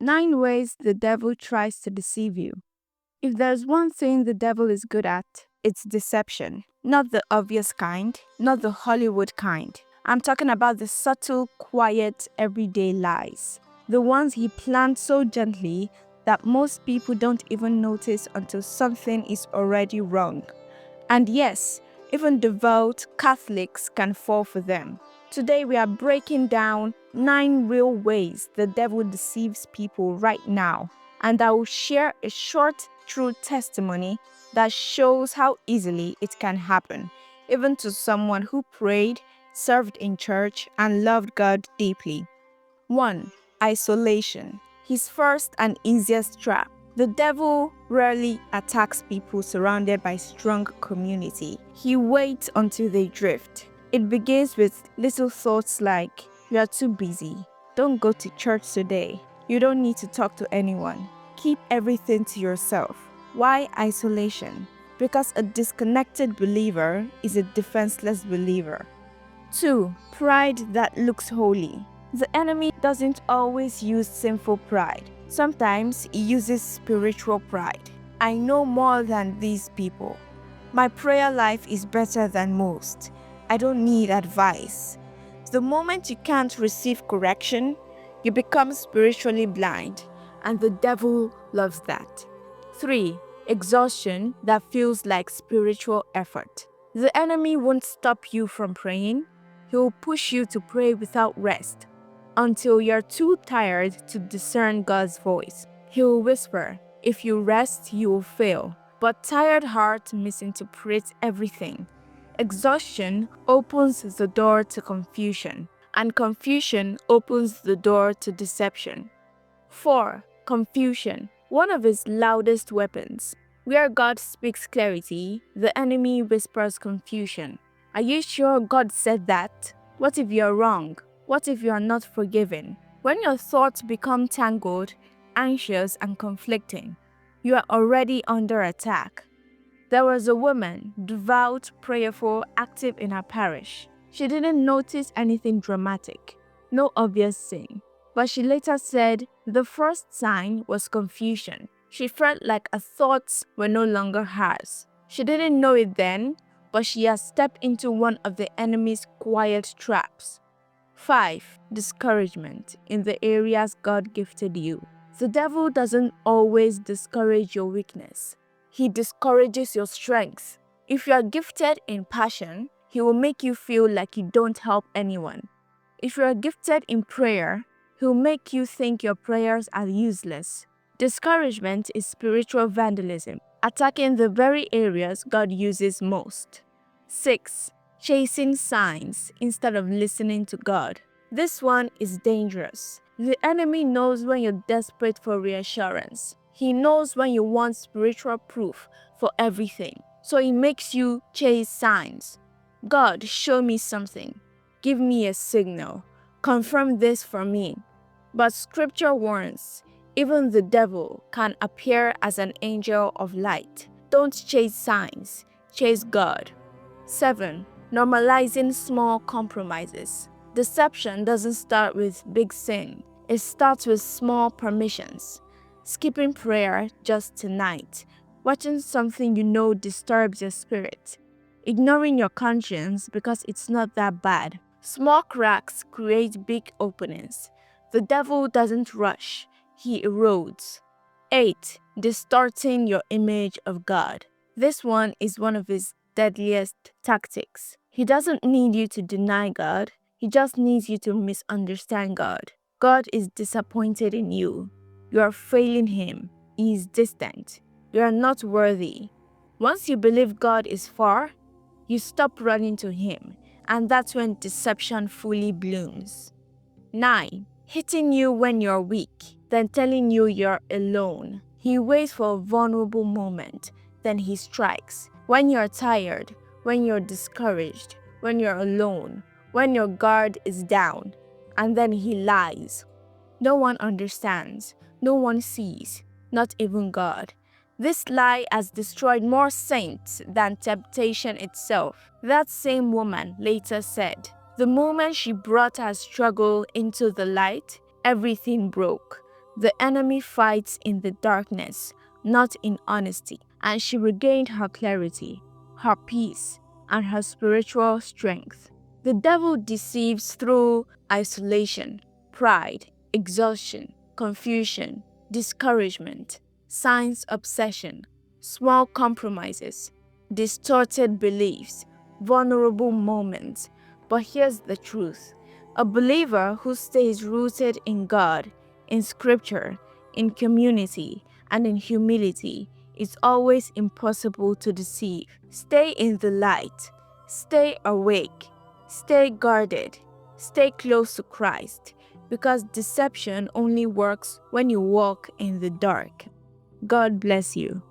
9 ways the devil tries to deceive you. If there's one thing the devil is good at, it's deception. Not the obvious kind, not the Hollywood kind. I'm talking about the subtle, quiet, everyday lies. The ones he plants so gently that most people don't even notice until something is already wrong. And yes, even devout Catholics can fall for them. Today we are breaking down 9 real ways the devil deceives people right now, and I will share a short, true testimony that shows how easily it can happen, even to someone who prayed, served in church, and loved God deeply. 1. Isolation. His first and easiest trap. The devil rarely attacks people surrounded by strong community. He waits until they drift. It begins with little thoughts like, "You are too busy. Don't go to church today. You don't need to talk to anyone. Keep everything to yourself." Why isolation? Because a disconnected believer is a defenseless believer. 2. Pride that looks holy. The enemy doesn't always use sinful pride. Sometimes he uses spiritual pride. I know more than these people. My prayer life is better than most. I don't need advice. The moment you can't receive correction, you become spiritually blind, and the devil loves that. 3. Exhaustion that feels like spiritual effort. The enemy won't stop you from praying. He'll push you to pray without rest until you're too tired to discern God's voice. He'll whisper, "If you rest, you will fail." But tired heart misinterprets everything. Exhaustion opens the door to confusion, and confusion opens the door to deception. 4. Confusion, one of his loudest weapons. Where God speaks clarity, the enemy whispers confusion. Are you sure God said that? What if you're wrong? What if you are not forgiven? When your thoughts become tangled, anxious, and conflicting, you are already under attack. There was a woman, devout, prayerful, active in her parish. She didn't notice anything dramatic, no obvious sin. But she later said the first sign was confusion. She felt like her thoughts were no longer hers. She didn't know it then, but she has stepped into one of the enemy's quiet traps. 5. Discouragement in the areas God gifted you. The devil doesn't always discourage your weakness. He discourages your strength. If you are gifted in passion, he will make you feel like you don't help anyone. If you are gifted in prayer, he'll make you think your prayers are useless. Discouragement is spiritual vandalism, attacking the very areas God uses most. 6. Chasing signs instead of listening to God. This one is dangerous. The enemy knows when you're desperate for reassurance. He knows when you want spiritual proof for everything. So he makes you chase signs. God, show me something. Give me a signal. Confirm this for me. But scripture warns, even the devil can appear as an angel of light. Don't chase signs, chase God. 7. Normalizing small compromises. Deception doesn't start with big sin. It starts with small permissions. Skipping prayer just tonight. Watching something you know disturbs your spirit. Ignoring your conscience because it's not that bad. Small cracks create big openings. The devil doesn't rush, he erodes. 8. Distorting your image of God. This one is one of his deadliest tactics. He doesn't need you to deny God, he just needs you to misunderstand God. God is disappointed in you. You are failing him. He is distant. You are not worthy. Once you believe God is far, you stop running to him, and that's when deception fully blooms. 9. Hitting you when you're weak, then telling you you're alone. He waits for a vulnerable moment, then he strikes. When you're tired, when you're discouraged, when you're alone, when your guard is down, and then he lies. No one understands, no one sees, not even God. This lie has destroyed more saints than temptation itself. That same woman later said, the moment she brought her struggle into the light, everything broke. The enemy fights in the darkness, not in honesty, and she regained her clarity, her peace, and her spiritual strength. The devil deceives through isolation, pride, exhaustion, confusion, discouragement, signs obsession, small compromises, distorted beliefs, vulnerable moments. But here's the truth. A believer who stays rooted in God, in scripture, in community, and in humility is always impossible to deceive. Stay in the light. Stay awake. Stay guarded. Stay close to Christ, because deception only works when you walk in the dark. God bless you.